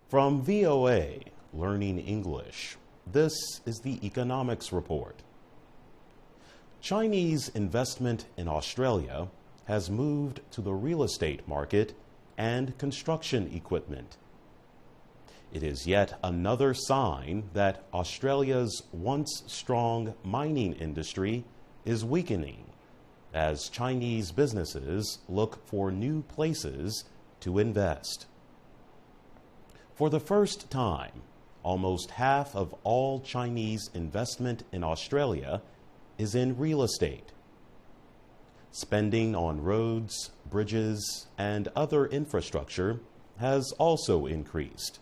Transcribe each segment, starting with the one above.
From VOA, Learning English, this is the Economics Report. Chinese investment in Australia has moved to the real estate market and construction equipment. It is yet another sign that Australia's once strong mining industry is weakening as Chinese businesses look for new places to invest. For the first time, almost half of all Chinese investment in Australia is in real estate. Spending on roads, bridges, and other infrastructure has also increased.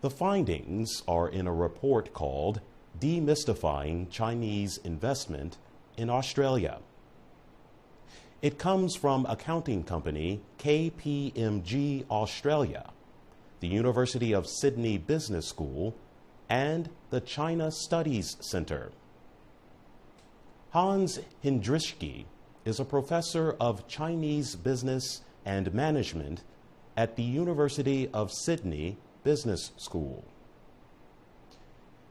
The findings are in a report called Demystifying Chinese Investment in Australia. It comes from accounting company KPMG Australia, the University of Sydney Business School, and the China Studies Center. Hans Hindrischke is a professor of Chinese business and management at the University of Sydney Business School.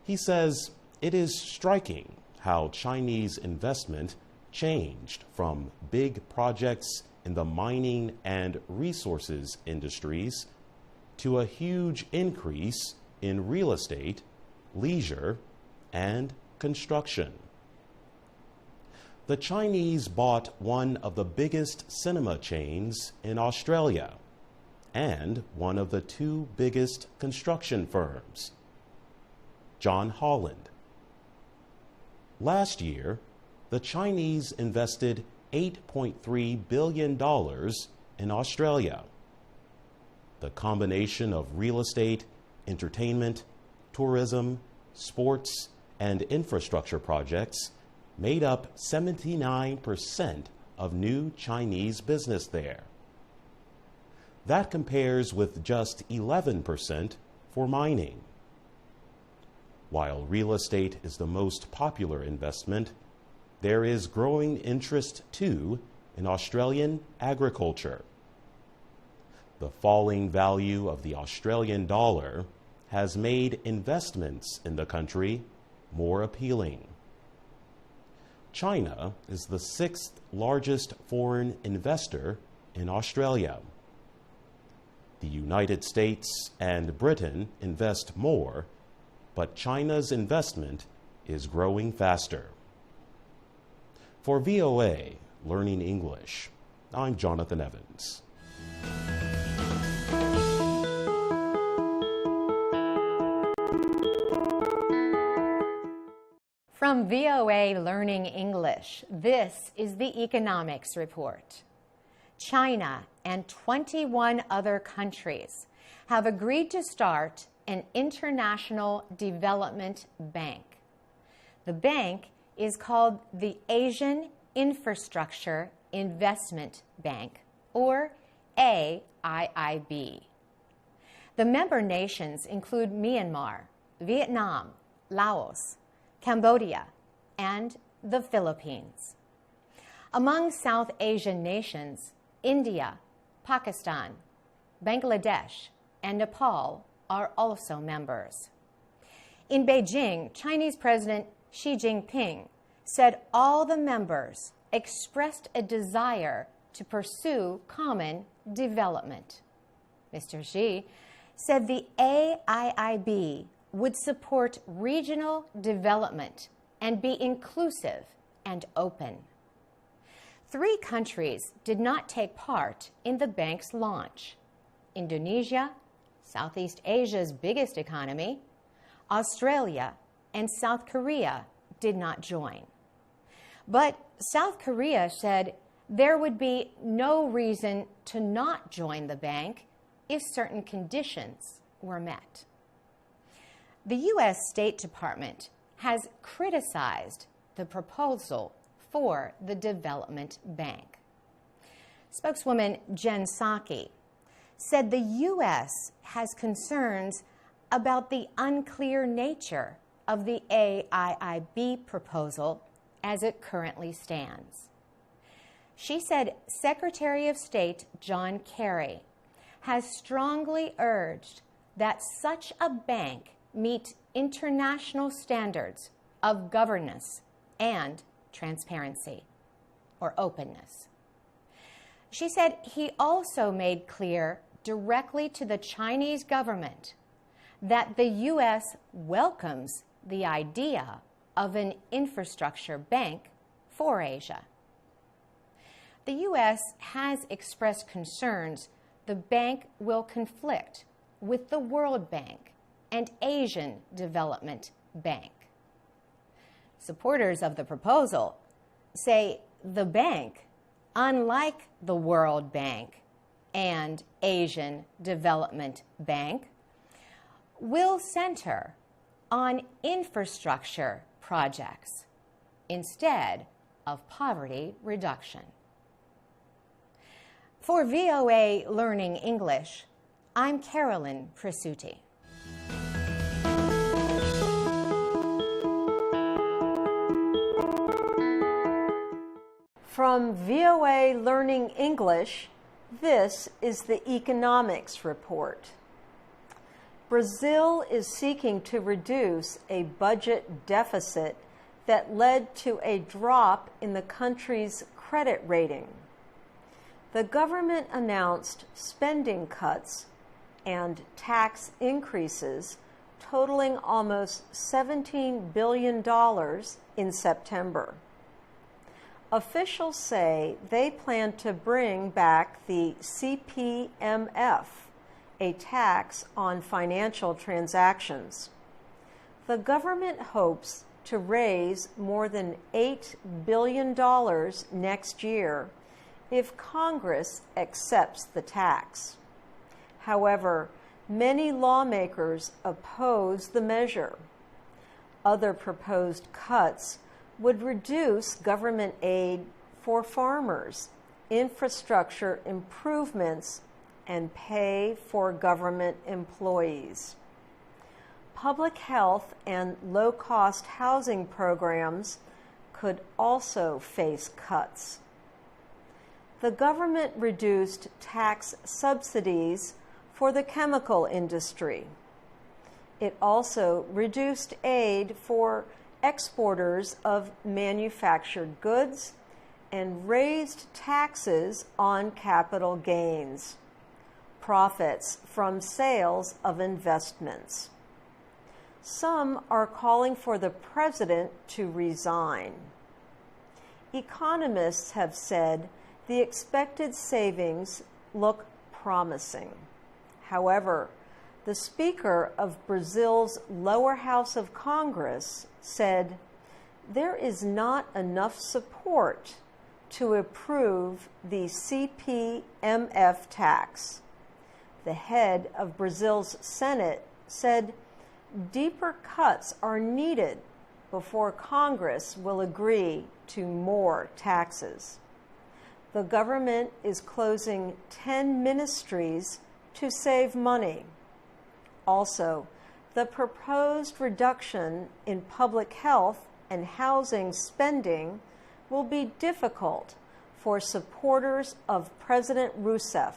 He says it is striking how Chinese investment changed from big projects in the mining and resources industries to a huge increase in real estate, leisure, and construction. The Chinese bought one of the biggest cinema chains in Australia and one of the two biggest construction firms, John Holland. Last year, the Chinese invested $8.3 billion in Australia. The combination of real estate, entertainment, tourism, sports, and infrastructure projects made up 79% of new Chinese business there. That compares with just 11% for mining. While real estate is the most popular investment, there is growing interest too in Australian agriculture. The falling value of the Australian dollar has made investments in the country more appealing. China is the sixth largest foreign investor in Australia. The United States and Britain invest more, but China's investment is growing faster. For VOA Learning English, I'm Jonathan Evans. From VOA Learning English, this is the Economics Report. China and 21 other countries have agreed to start an international development bank. The bank is called the Asian Infrastructure Investment Bank, or AIIB. The member nations include Myanmar, Vietnam, Laos, Cambodia, and the Philippines. Among South Asian nations, India, Pakistan, Bangladesh, and Nepal are also members. In Beijing, Chinese President Xi Jinping said all the members expressed a desire to pursue common development. Mr. Xi said the AIIB would support regional development and be inclusive and open. 3 countries did not take part in the bank's launch: Indonesia, Southeast Asia's biggest economy, Australia, and South Korea did not join. But South Korea said there would be no reason to not join the bank if certain conditions were met. The U.S. State Department has criticized the proposal for the development bank. Spokeswoman Jen Psaki said the U.S. has concerns about the unclear nature of the AIIB proposal as it currently stands. She said Secretary of State John Kerry has strongly urged that such a bank meet international standards of governance and transparency or openness. She said he also made clear directly to the Chinese government that the U.S. welcomes the idea of an infrastructure bank for Asia. The U.S. has expressed concerns the bank will conflict with the World Bank and Asian Development Bank. Supporters of the proposal say the bank, unlike the World Bank and Asian Development Bank, will center on infrastructure projects instead of poverty reduction. For VOA Learning English, I'm Carolyn Presutti. From VOA Learning English, this is the Economics Report. Brazil is seeking to reduce a budget deficit that led to a drop in the country's credit rating. The government announced spending cuts and tax increases totaling almost $17 billion in September. Officials say they plan to bring back the CPMF, a tax on financial transactions. The government hopes to raise more than $8 billion next year if Congress accepts the tax. However, many lawmakers oppose the measure. Other proposed cuts would reduce government aid for farmers, infrastructure improvements, and pay for government employees. Public health and low-cost housing programs could also face cuts. The government reduced tax subsidies for the chemical industry. It also reduced aid for exporters of manufactured goods and raised taxes on capital gains, profits from sales of investments. Some are calling for the president to resign. Economists have said the expected savings look promising. However, the Speaker of Brazil's lower house of Congress said there is not enough support to approve the CPMF tax. The head of Brazil's Senate said deeper cuts are needed before Congress will agree to more taxes. The government is closing 10 ministries to save money. Also, the proposed reduction in public health and housing spending will be difficult for supporters of President Rousseff.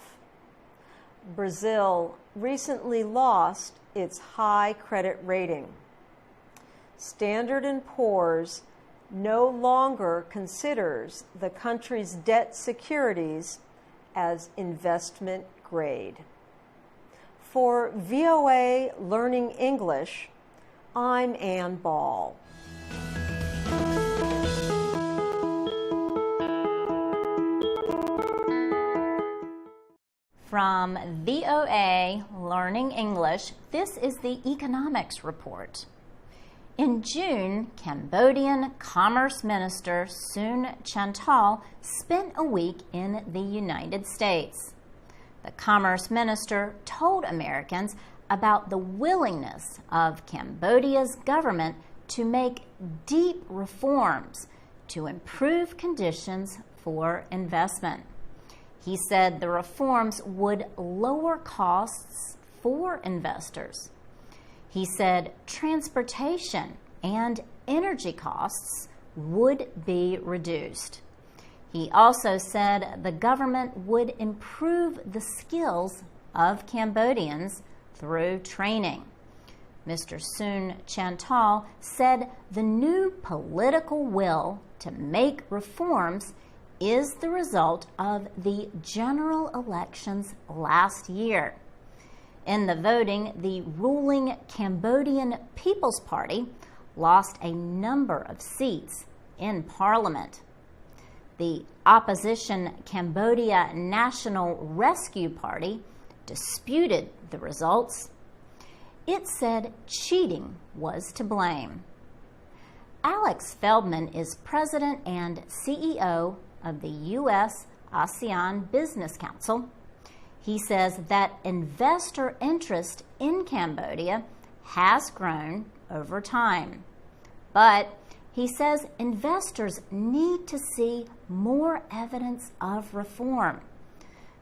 Brazil recently lost its high credit rating. Standard & Poor's no longer considers the country's debt securities as investment grade. For VOA Learning English, I'm Ann Ball. From VOA Learning English, this is the Economics Report. In June, Cambodian Commerce Minister Sun Chantal spent a week in the United States. The Commerce Minister told Americans about the willingness of Cambodia's government to make deep reforms to improve conditions for investment. He said the reforms would lower costs for investors. He said transportation and energy costs would be reduced. He also said the government would improve the skills of Cambodians through training. Mr. Sun Chantal said the new political will to make reforms is the result of the general elections last year. In the voting, the ruling Cambodian People's Party lost a number of seats in parliament. The opposition Cambodia National Rescue Party disputed the results. It said cheating was to blame. Alex Feldman is president and CEO of the U.S. ASEAN Business Council. He says that investor interest in Cambodia has grown over time. But he says investors need to see more evidence of reform.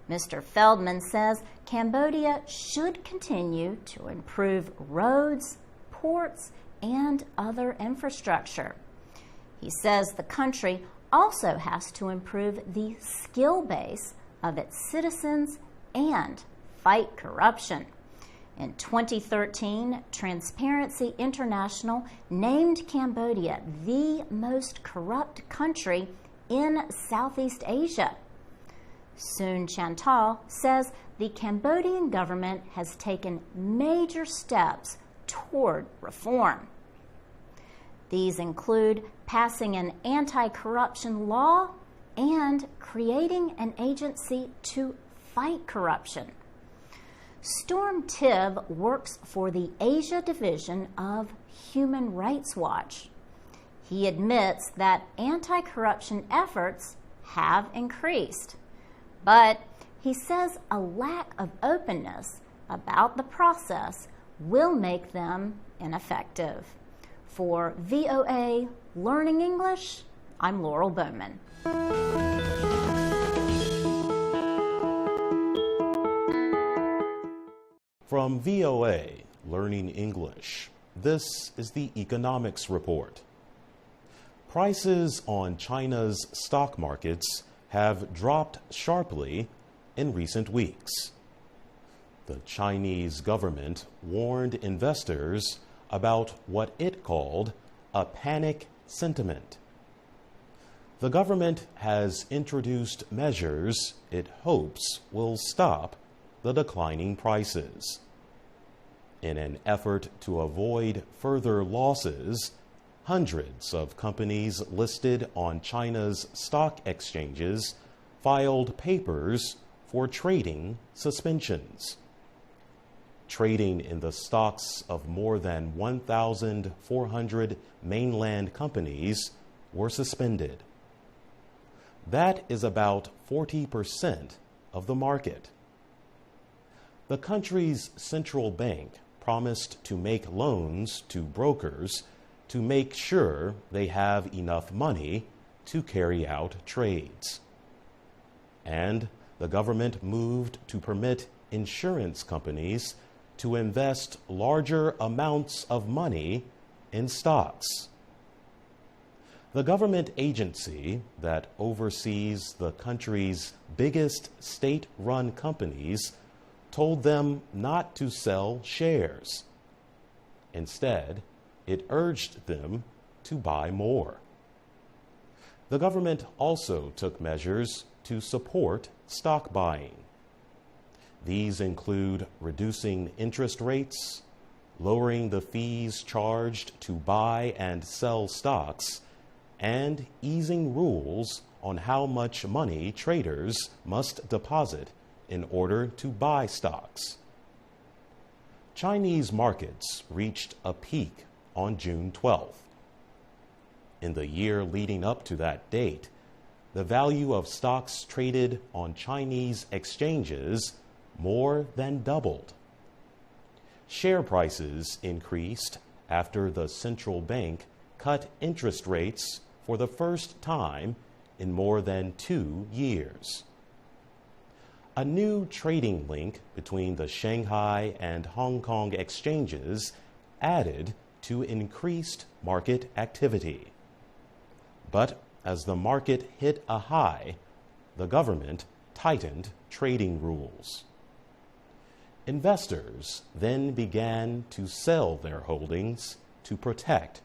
Mr. Feldman says Cambodia should continue to improve roads, ports, and other infrastructure. He says the country also has to improve the skill base of its citizens and fight corruption. In 2013, Transparency International named Cambodia the most corrupt country in Southeast Asia. Sun Chantal says the Cambodian government has taken major steps toward reform. These include passing an anti-corruption law and creating an agency to fight corruption. Storm Tibb works for the Asia Division of Human Rights Watch. He admits that anti-corruption efforts have increased, but he says a lack of openness about the process will make them ineffective. For VOA Learning English, I'm Laurel Bowman. From VOA Learning English, this is the Economics Report. Prices on China's stock markets have dropped sharply in recent weeks. The Chinese government warned investors about what it called a panic sentiment. The government has introduced measures it hopes will stop the declining prices. In an effort to avoid further losses, hundreds of companies listed on China's stock exchanges filed papers for trading suspensions. Trading in the stocks of more than 1,400 mainland companies were suspended. That is about 40% of the market. The country's central bank promised to make loans to brokers to make sure they have enough money to carry out trades. And the government moved to permit insurance companies to invest larger amounts of money in stocks. The government agency that oversees the country's biggest state-run companies told them not to sell shares. Instead, it urged them to buy more. The government also took measures to support stock buying. These include reducing interest rates, lowering the fees charged to buy and sell stocks, and easing rules on how much money traders must deposit in order to buy stocks. Chinese markets reached a peak on June 12th. In the year leading up to that date, the value of stocks traded on Chinese exchanges more than doubled. Share prices increased after the central bank cut interest rates for the first time in more than 2 years. A new trading link between the Shanghai and Hong Kong exchanges added to increased market activity. But as the market hit a high, the government tightened trading rules. Investors then began to sell their holdings to protect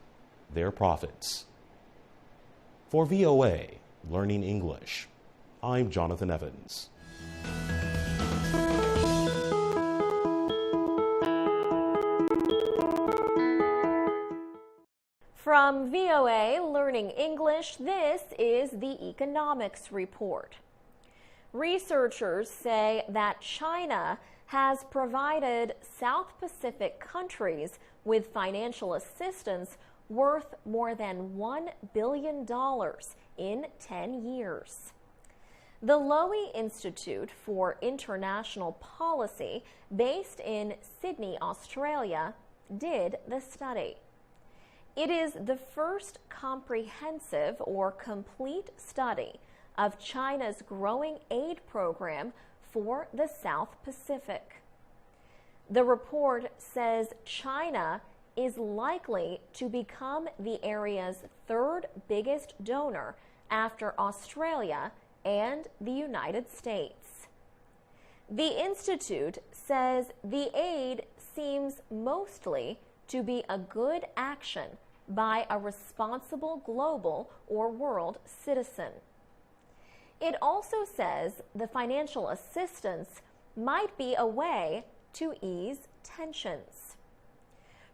their profits. For VOA Learning English, I'm Jonathan Evans. From VOA Learning English, this is the Economics Report. Researchers say that China has provided South Pacific countries with financial assistance worth more than $1 billion in 10 years. The Lowy Institute for International Policy, based in Sydney, Australia, did the study. It is the first comprehensive or complete study of China's growing aid program for the South Pacific. The report says China is likely to become the area's third biggest donor after Australia and the United States. The Institute says the aid seems mostly to be a good action by a responsible global or world citizen. It also says the financial assistance might be a way to ease tensions.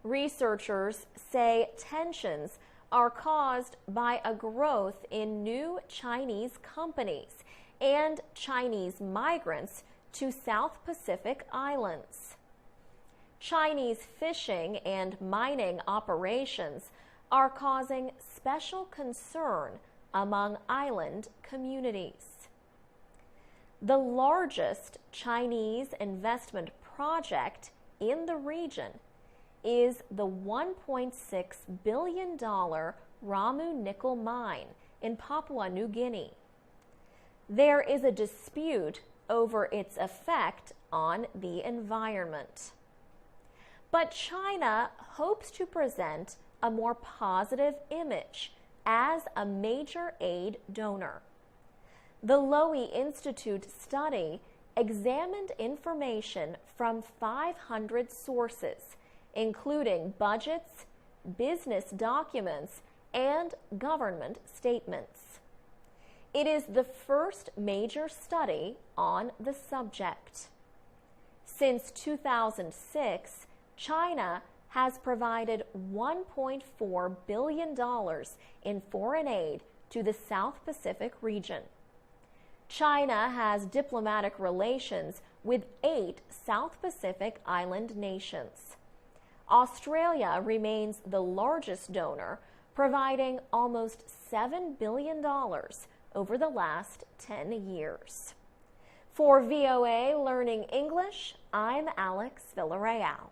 Researchers say tensions are caused by a growth in new Chinese companies and Chinese migrants to South Pacific islands. Chinese fishing and mining operations are causing special concern among island communities. The largest Chinese investment project in the region is the $1.6 billion Ramu nickel mine in Papua New Guinea. There is a dispute over its effect on the environment. But China hopes to present a more positive image as a major aid donor. The Lowy Institute study examined information from 500 sources, including budgets, business documents, and government statements. It is the first major study on the subject. Since 2006, China has provided $1.4 billion in foreign aid to the South Pacific region. China has diplomatic relations with 8 South Pacific island nations. Australia remains the largest donor, providing almost $7 billion over the last 10 years. For VOA Learning English, I'm Alex Villarreal.